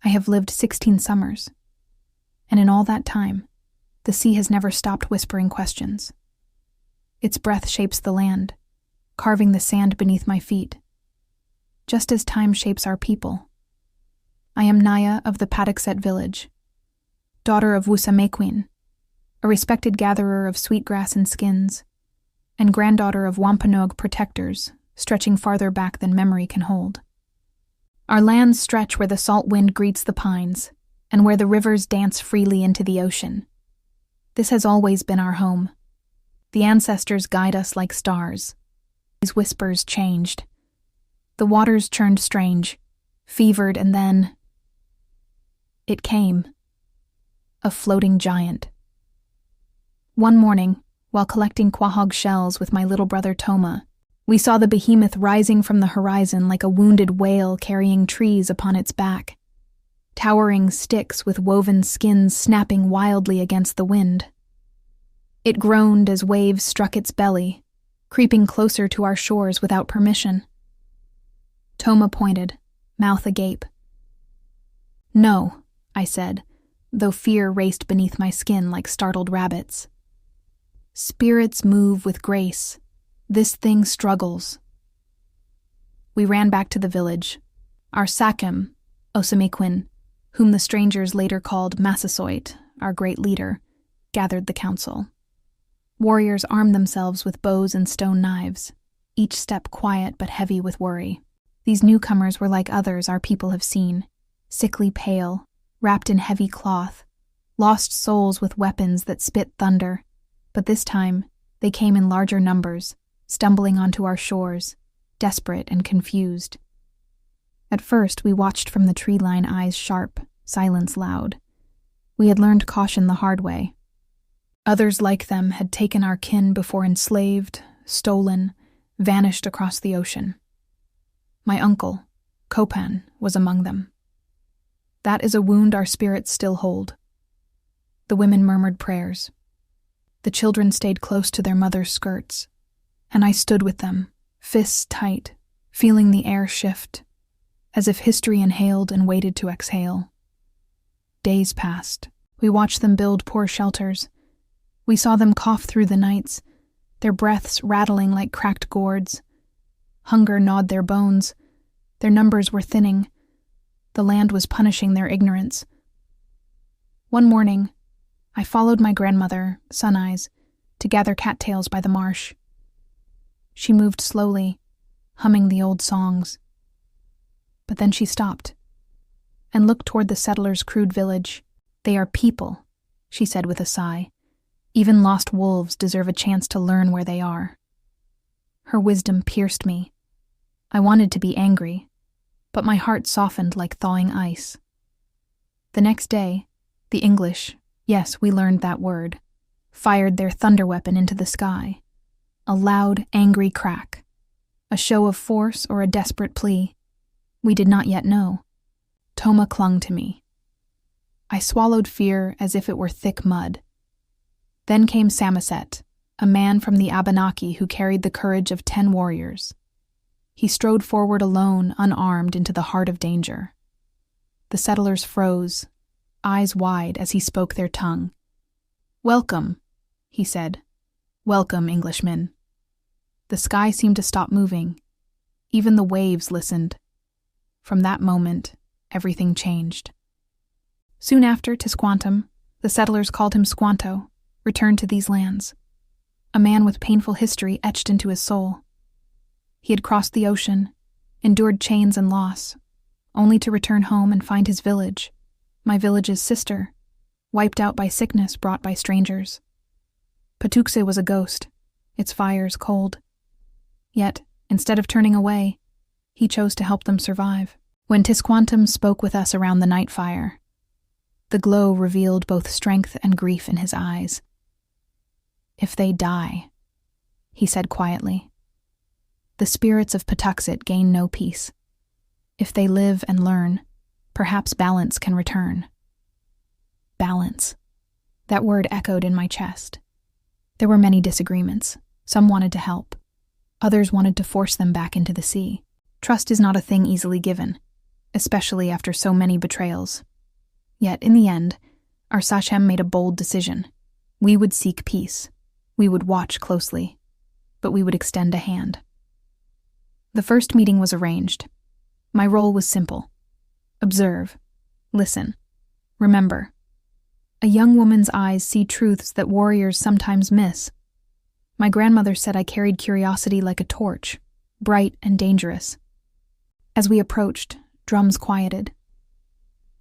I have lived 16 summers, and in all that time, the sea has never stopped whispering questions. Its breath shapes the land, carving the sand beneath my feet, just as time shapes our people. I am Naya of the Patuxet village, daughter of Wusamequin, a respected gatherer of sweetgrass and skins, and granddaughter of Wampanoag protectors, stretching farther back than memory can hold. Our lands stretch where the salt wind greets the pines, and where the rivers dance freely into the ocean. This has always been our home. The ancestors guide us like stars. These whispers changed. The waters churned strange, fevered, and then it came. A floating giant. One morning, while collecting quahog shells with my little brother Toma, we saw the behemoth rising from the horizon like a wounded whale carrying trees upon its back, towering sticks with woven skins snapping wildly against the wind. It groaned as waves struck its belly, creeping closer to our shores without permission. Toma pointed, mouth agape. "No," I said, though fear raced beneath my skin like startled rabbits. "Spirits move with grace. This thing struggles." We ran back to the village. Our Sachem, Wusamequin, whom the strangers later called Massasoit, our great leader, gathered the council. Warriors armed themselves with bows and stone knives, each step quiet but heavy with worry. These newcomers were like others our people have seen, sickly pale, wrapped in heavy cloth, lost souls with weapons that spit thunder, but this time they came in larger numbers, stumbling onto our shores, desperate and confused. At first we watched from the tree line, eyes sharp, silence loud. We had learned caution the hard way. Others like them had taken our kin before enslaved, stolen, vanished across the ocean. My uncle, Copan, was among them. That is a wound our spirits still hold. The women murmured prayers. The children stayed close to their mother's skirts, and I stood with them, fists tight, feeling the air shift, as if history inhaled and waited to exhale. Days passed. We watched them build poor shelters. We saw them cough through the nights, their breaths rattling like cracked gourds. Hunger gnawed their bones. Their numbers were thinning. The land was punishing their ignorance. One morning, I followed my grandmother, Sun Eyes, to gather cattails by the marsh. She moved slowly, humming the old songs. But then she stopped and looked toward the settlers' crude village. "They are people," she said with a sigh. "Even lost wolves deserve a chance to learn where they are." Her wisdom pierced me. I wanted to be angry, but my heart softened like thawing ice. The next day, the English, yes, we learned that word, fired their thunder weapon into the sky. A loud, angry crack. A show of force or a desperate plea. We did not yet know. Toma clung to me. I swallowed fear as if it were thick mud. Then came Samoset, a man from the Abenaki who carried the courage of 10 warriors. He strode forward alone, unarmed, into the heart of danger. The settlers froze, eyes wide as he spoke their tongue. "Welcome," he said. "Welcome, Englishmen." The sky seemed to stop moving. Even the waves listened. From that moment, everything changed. Soon after Tisquantum, the settlers called him Squanto, returned to these lands. A man with painful history etched into his soul. He had crossed the ocean, endured chains and loss, only to return home and find his village, my village's sister, wiped out by sickness brought by strangers. Patuxet was a ghost, its fires cold. Yet, instead of turning away, he chose to help them survive. When Tisquantum spoke with us around the night fire, the glow revealed both strength and grief in his eyes. "If they die," he said quietly, "the spirits of Patuxet gain no peace. If they live and learn, perhaps balance can return." Balance. That word echoed in my chest. There were many disagreements. Some wanted to help. Others wanted to force them back into the sea. Trust is not a thing easily given. especially after so many betrayals. Yet, in the end, our Sachem made a bold decision. We would seek peace. We would watch closely. But we would extend a hand. The first meeting was arranged. My role was simple. Observe. Listen. Remember. A young woman's eyes see truths that warriors sometimes miss. My grandmother said I carried curiosity like a torch, bright and dangerous. As we approached, drums quieted.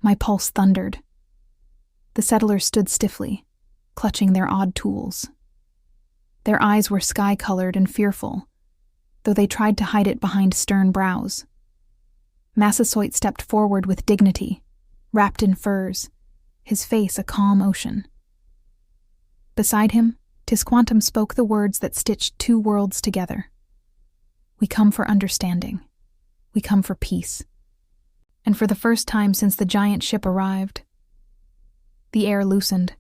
My pulse thundered. The settlers stood stiffly, clutching their odd tools. Their eyes were sky-colored and fearful, though they tried to hide it behind stern brows. Massasoit stepped forward with dignity, wrapped in furs, his face a calm ocean. Beside him, Tisquantum spoke the words that stitched two worlds together. We come for understanding. We come for peace. And for the first time since the giant ship arrived, the air loosened.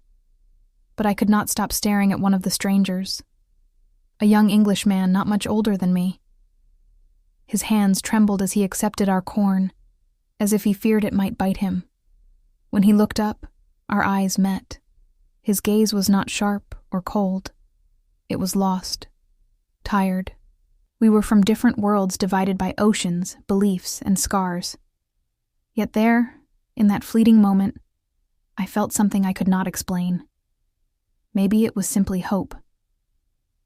But I could not stop staring at one of the strangers, a young Englishman not much older than me. His hands trembled as he accepted our corn, as if he feared it might bite him. When he looked up, our eyes met. His gaze was not sharp or cold. It was lost, tired. We were from different worlds divided by oceans, beliefs, and scars. Yet there, in that fleeting moment, I felt something I could not explain. Maybe it was simply hope.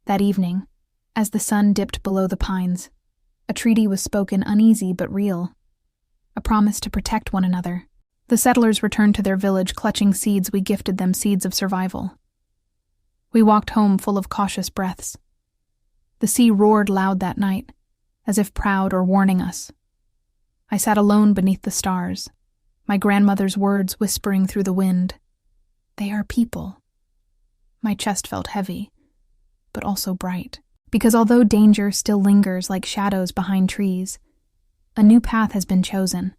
That evening, as the sun dipped below the pines, a treaty was spoken, uneasy but real, a promise to protect one another. The settlers returned to their village clutching seeds we gifted them, seeds of survival. We walked home full of cautious breaths. The sea roared loud that night, as if proud or warning us. I sat alone beneath the stars, my grandmother's words whispering through the wind. They are people. My chest felt heavy, but also bright, because although danger still lingers like shadows behind trees, a new path has been chosen,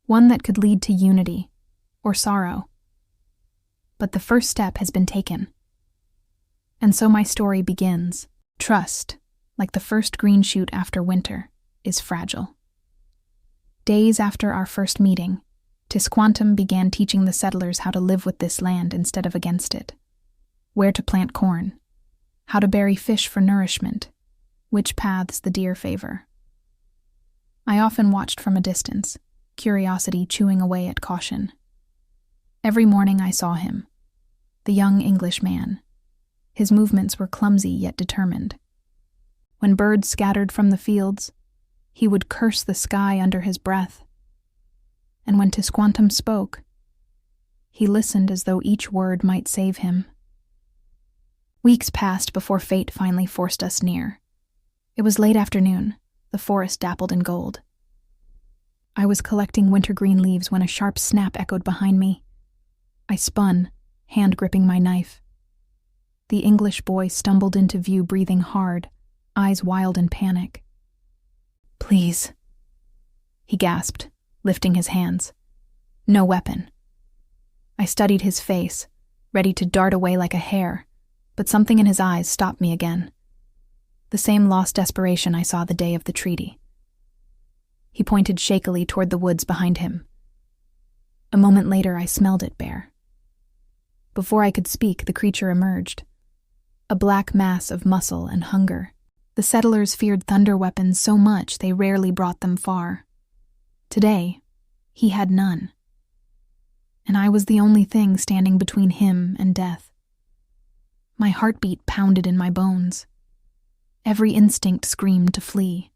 one that could lead to unity or sorrow. But the first step has been taken. And so my story begins. Trust, like the first green shoot after winter, is fragile. Days after our first meeting, Tisquantum began teaching the settlers how to live with this land instead of against it, where to plant corn, how to bury fish for nourishment, which paths the deer favor. I often watched from a distance, curiosity chewing away at caution. Every morning I saw him, the young English man. His movements were clumsy yet determined. When birds scattered from the fields, he would curse the sky under his breath. And when Tisquantum spoke, he listened as though each word might save him. Weeks passed before fate finally forced us near. It was late afternoon, the forest dappled in gold. I was collecting wintergreen leaves when a sharp snap echoed behind me. I spun, hand gripping my knife. The English boy stumbled into view, breathing hard, eyes wild in panic. "Please," he gasped, lifting his hands. No weapon. I studied his face, ready to dart away like a hare, but something in his eyes stopped me again. The same lost desperation I saw the day of the treaty. He pointed shakily toward the woods behind him. A moment later, I smelled it, Bear. Before I could speak, the creature emerged. A black mass of muscle and hunger. The settlers feared thunder weapons so much they rarely brought them far. Today, he had none. And I was the only thing standing between him and death. My heartbeat pounded in my bones. Every instinct screamed to flee.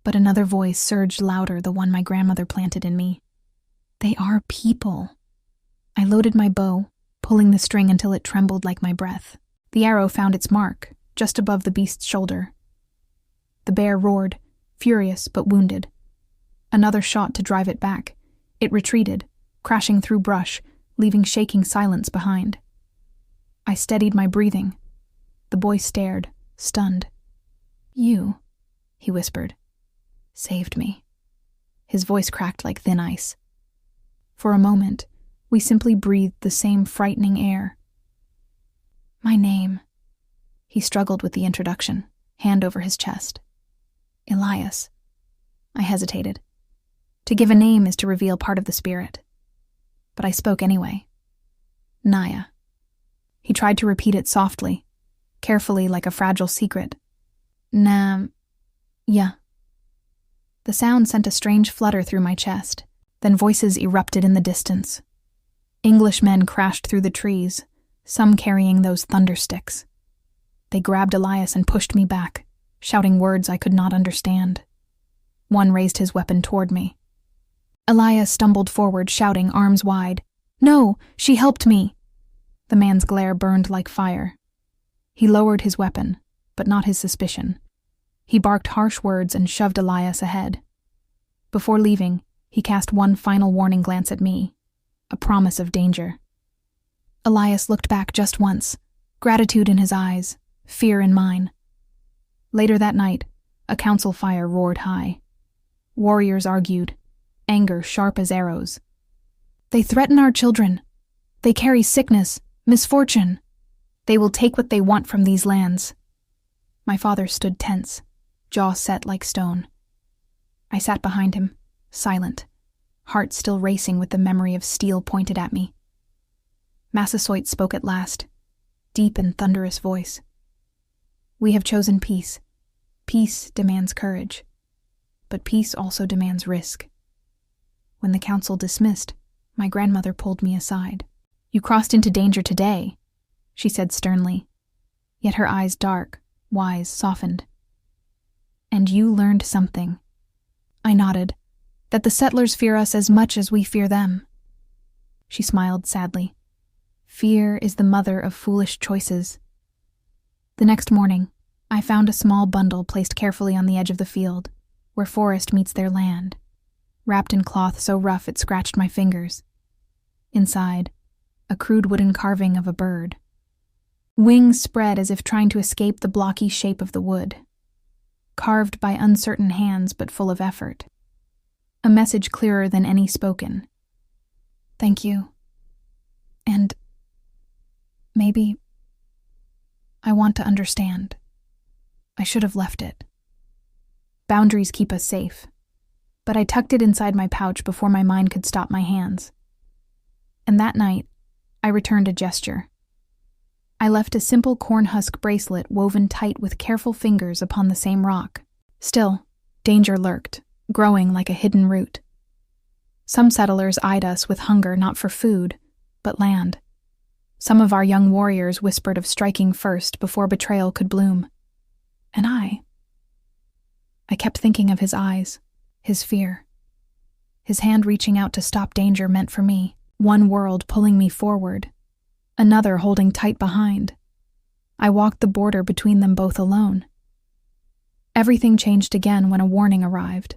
But another voice surged louder, the one my grandmother planted in me. They are people. I loaded my bow, pulling the string until it trembled like my breath. The arrow found its mark, just above the beast's shoulder. The bear roared, furious but wounded. Another shot to drive it back. It retreated, crashing through brush, leaving shaking silence behind. I steadied my breathing. The boy stared, stunned. "You," he whispered, "saved me." His voice cracked like thin ice. For a moment, we simply breathed the same frightening air. "My name." He struggled with the introduction, hand over his chest. "Elias." I hesitated. To give a name is to reveal part of the spirit. But I spoke anyway. Naya. He tried to repeat it softly, carefully like a fragile secret. Yeah. The sound sent a strange flutter through my chest, then voices erupted in the distance. English men crashed through the trees, some carrying those thunder sticks. They grabbed Elias and pushed me back, shouting words I could not understand. One raised his weapon toward me. Elias stumbled forward, shouting, arms wide, "No, she helped me!" The man's glare burned like fire. He lowered his weapon, but not his suspicion. He barked harsh words and shoved Elias ahead. Before leaving, he cast one final warning glance at me, a promise of danger. Elias looked back just once, gratitude in his eyes, fear in mine. Later that night, a council fire roared high. Warriors argued, anger sharp as arrows. "They threaten our children. They carry sickness, misfortune. They will take what they want from these lands." My father stood tense, jaw set like stone. I sat behind him, silent, heart still racing with the memory of steel pointed at me. Massasoit spoke at last, deep and thunderous voice. "We have chosen peace. Peace demands courage. But peace also demands risk." When the council dismissed, my grandmother pulled me aside. "You crossed into danger today," she said sternly, yet her eyes dark, wise, softened. "And you learned something." I nodded, "that the settlers fear us as much as we fear them." She smiled sadly. "Fear is the mother of foolish choices." The next morning, I found a small bundle placed carefully on the edge of the field, where forest meets their land, wrapped in cloth so rough it scratched my fingers. Inside, a crude wooden carving of a bird. Wings spread as if trying to escape the blocky shape of the wood. Carved by uncertain hands but full of effort. A message clearer than any spoken. "Thank you. And maybe I want to understand. I should have left it. Boundaries keep us safe. But I tucked it inside my pouch before my mind could stop my hands. And that night, I returned a gesture. I left a simple corn husk bracelet woven tight with careful fingers upon the same rock. Still, danger lurked, growing like a hidden root. Some settlers eyed us with hunger not for food, but land. Some of our young warriors whispered of striking first before betrayal could bloom. And I kept thinking of his eyes, his fear. His hand reaching out to stop danger meant for me, one world pulling me forward, another holding tight behind. I walked the border between them both alone. Everything changed again when a warning arrived.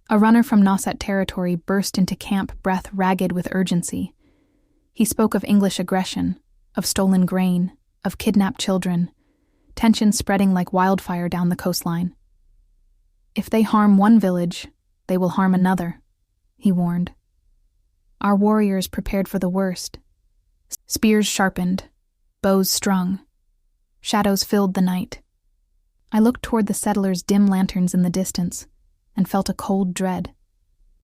A runner from Nauset territory burst into camp, breath ragged with urgency. He spoke of English aggression, of stolen grain, of kidnapped children, tension spreading like wildfire down the coastline. "If they harm one village, they will harm another," he warned. Our warriors prepared for the worst. Spears sharpened, bows strung. Shadows filled the night. I looked toward the settlers' dim lanterns in the distance and felt a cold dread.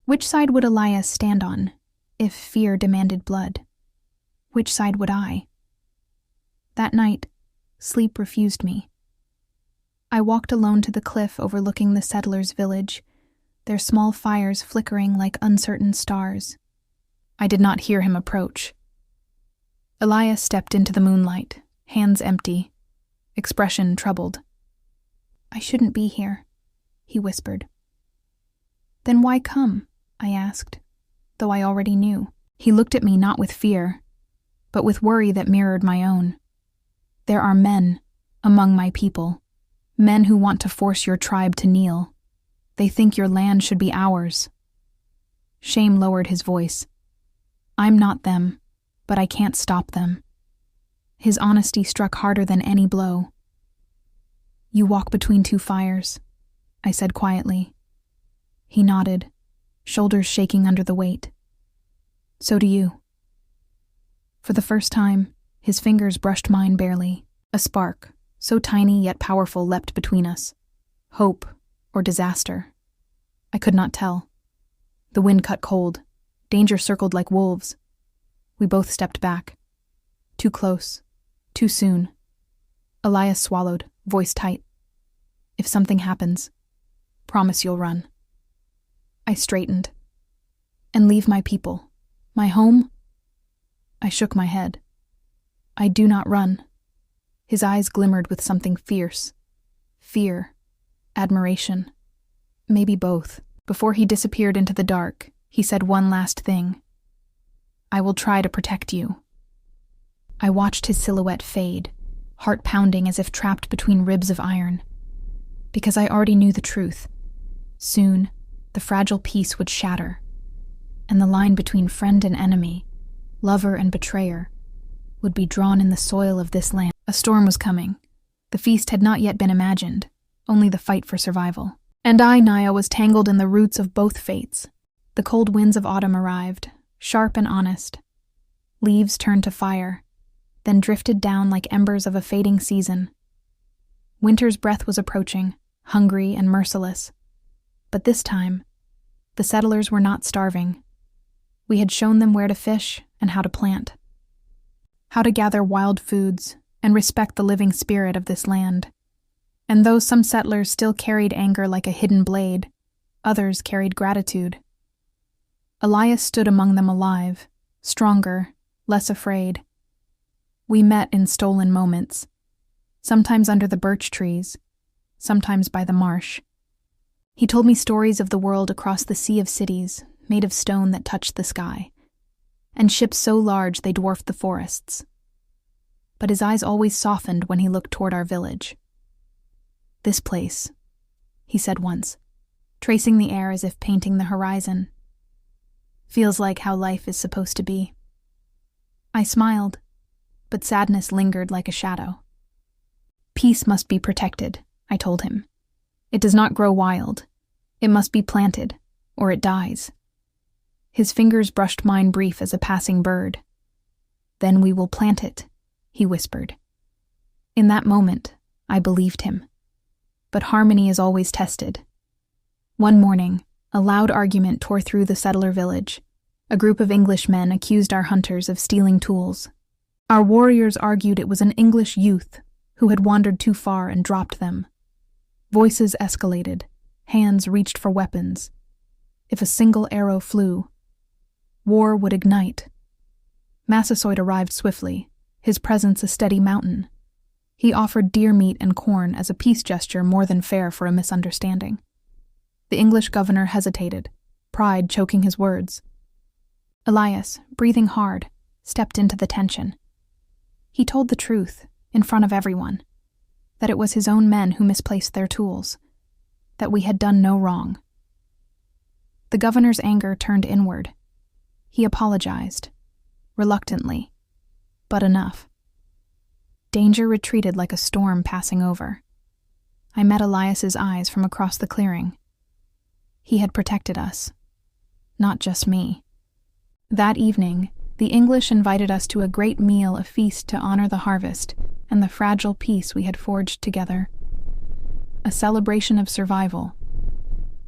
Which side would Elias stand on, if fear demanded blood? Which side would I? That night, sleep refused me. I walked alone to the cliff overlooking the settlers' village, their small fires flickering like uncertain stars. I did not hear him approach. Elias stepped into the moonlight, hands empty, expression troubled. "I shouldn't be here," he whispered. "Then why come?" I asked, though I already knew. He looked at me not with fear, but with worry that mirrored my own. "There are men among my people, men who want to force your tribe to kneel. They think your land should be ours." Shame lowered his voice. "I'm not them, but I can't stop them." His honesty struck harder than any blow. "You walk between two fires," I said quietly. He nodded, shoulders shaking under the weight. "So do you." For the first time, his fingers brushed mine barely. A spark, so tiny yet powerful, leapt between us. Hope or disaster. I could not tell. The wind cut cold. Danger circled like wolves. We both stepped back. Too close. Too soon. Elias swallowed, voice tight. If something happens, promise you'll run. I straightened. And leave my people. My home? I shook my head. I do not run. His eyes glimmered with something fierce. Fear. Admiration. Maybe both. Before he disappeared into the dark, he said one last thing. I will try to protect you. I watched his silhouette fade, heart pounding as if trapped between ribs of iron. Because I already knew the truth. Soon, the fragile peace would shatter, and the line between friend and enemy, lover and betrayer, would be drawn in the soil of this land. A storm was coming. The feast had not yet been imagined, only the fight for survival. And I, Naya, was tangled in the roots of both fates. The cold winds of autumn arrived, sharp and honest. Leaves turned to fire, then drifted down like embers of a fading season. Winter's breath was approaching, hungry and merciless. But this time, the settlers were not starving. We had shown them where to fish and how to plant, how to gather wild foods and respect the living spirit of this land. And though some settlers still carried anger like a hidden blade, others carried gratitude. Elias stood among them alive, stronger, less afraid. We met in stolen moments, sometimes under the birch trees, sometimes by the marsh. He told me stories of the world across the sea of cities, made of stone that touched the sky, and ships so large they dwarfed the forests. But his eyes always softened when he looked toward our village. This place, he said once, tracing the air as if painting the horizon, feels like how life is supposed to be. I smiled, but sadness lingered like a shadow. Peace must be protected, I told him. It does not grow wild. It must be planted, or it dies. His fingers brushed mine brief as a passing bird. Then we will plant it, he whispered. In that moment, I believed him. But harmony is always tested. One morning, a loud argument tore through the settler village. A group of Englishmen accused our hunters of stealing tools. Our warriors argued it was an English youth who had wandered too far and dropped them. Voices escalated. Hands reached for weapons. If a single arrow flew, war would ignite. Massasoit arrived swiftly, his presence a steady mountain. He offered deer meat and corn as a peace gesture more than fair for a misunderstanding. The English governor hesitated, pride choking his words. Elias, breathing hard, stepped into the tension. He told the truth, in front of everyone, that it was his own men who misplaced their tools, that we had done no wrong. The governor's anger turned inward. He apologized, reluctantly, but enough. Danger retreated like a storm passing over. I met Elias's eyes from across the clearing. He had protected us, not just me. That evening, the English invited us to a great meal, a feast to honor the harvest and the fragile peace we had forged together. A celebration of survival.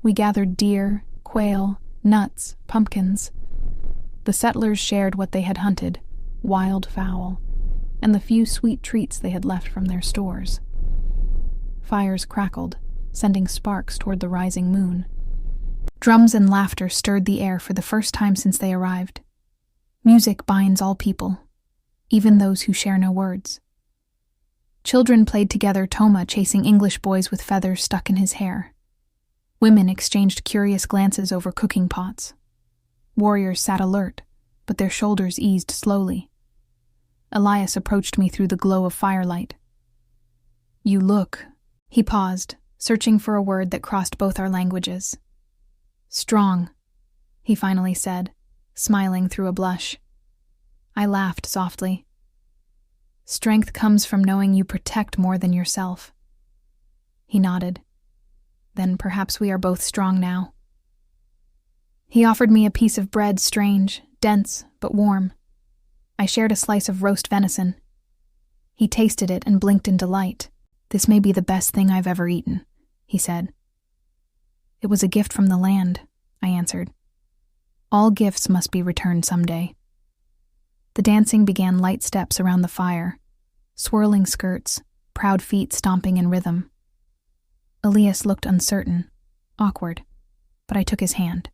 We gathered deer, quail, nuts, pumpkins. The settlers shared what they had hunted, wild fowl, and the few sweet treats they had left from their stores. Fires crackled, sending sparks toward the rising moon. Drums and laughter stirred the air for the first time since they arrived. Music binds all people, even those who share no words. Children played together Toma, chasing English boys with feathers stuck in his hair. Women exchanged curious glances over cooking pots. Warriors sat alert, but their shoulders eased slowly. Elias approached me through the glow of firelight. You look. He paused, searching for a word that crossed both our languages. Strong, he finally said, smiling through a blush. I laughed softly. Strength comes from knowing you protect more than yourself. He nodded. Then perhaps we are both strong now. He offered me a piece of bread, strange, dense, but warm. I shared a slice of roast venison. He tasted it and blinked in delight. This may be the best thing I've ever eaten, he said. It was a gift from the land, I answered. All gifts must be returned someday. The dancing began light steps around the fire, swirling skirts, proud feet stomping in rhythm. Elias looked uncertain, awkward, but I took his hand.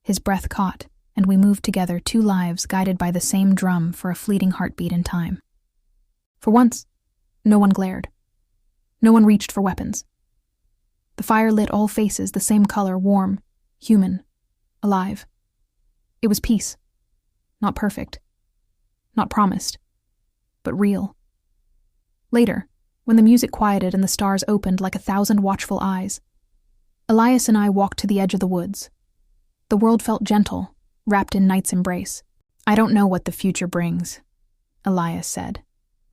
His breath caught, and we moved together, two lives guided by the same drum for a fleeting heartbeat in time. For once, no one glared. No one reached for weapons. The fire lit all faces the same color, warm, human, alive. It was peace. Not perfect. Not promised. But real. Later, when the music quieted and the stars opened like 1,000 watchful eyes, Elias and I walked to the edge of the woods. The world felt gentle, wrapped in night's embrace. "I don't know what the future brings," Elias said,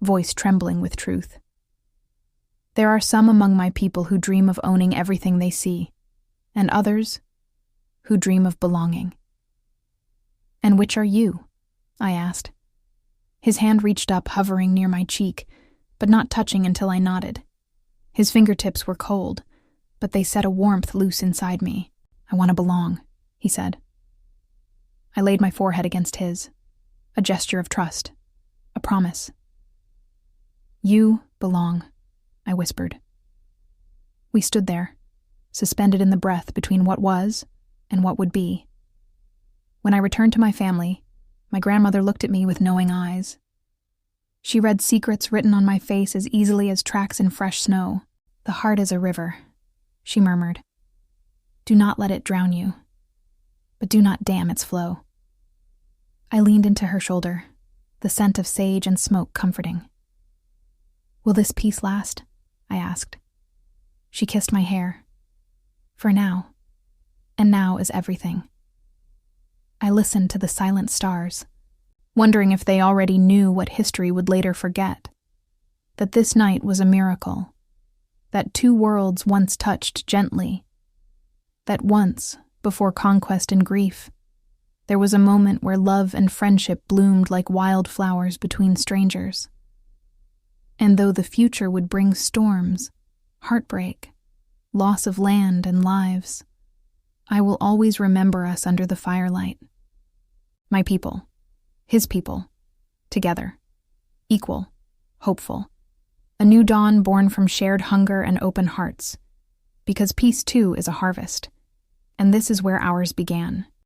voice trembling with truth. "There are some among my people who dream of owning everything they see, and others who dream of belonging." "And which are you?" I asked. His hand reached up, hovering near my cheek, but not touching until I nodded. His fingertips were cold, but they set a warmth loose inside me. "I want to belong," he said. I laid my forehead against his, a gesture of trust, a promise. "You belong," I whispered. We stood there, suspended in the breath between what was and what would be. When I returned to my family, my grandmother looked at me with knowing eyes. She read secrets written on my face as easily as tracks in fresh snow. "The heart is a river," she murmured. "Do not let it drown you, but do not dam its flow." I leaned into her shoulder, the scent of sage and smoke comforting. "Will this peace last?" I asked. She kissed my hair. "For now, and now is everything." I listened to the silent stars, wondering if they already knew what history would later forget. That this night was a miracle. That two worlds once touched gently. That once, before conquest and grief, there was a moment where love and friendship bloomed like wildflowers between strangers. And though the future would bring storms, heartbreak, loss of land and lives, I will always remember us under the firelight. My people, his people, together, equal, hopeful. A new dawn born from shared hunger and open hearts. Because peace too is a harvest, and this is where ours began.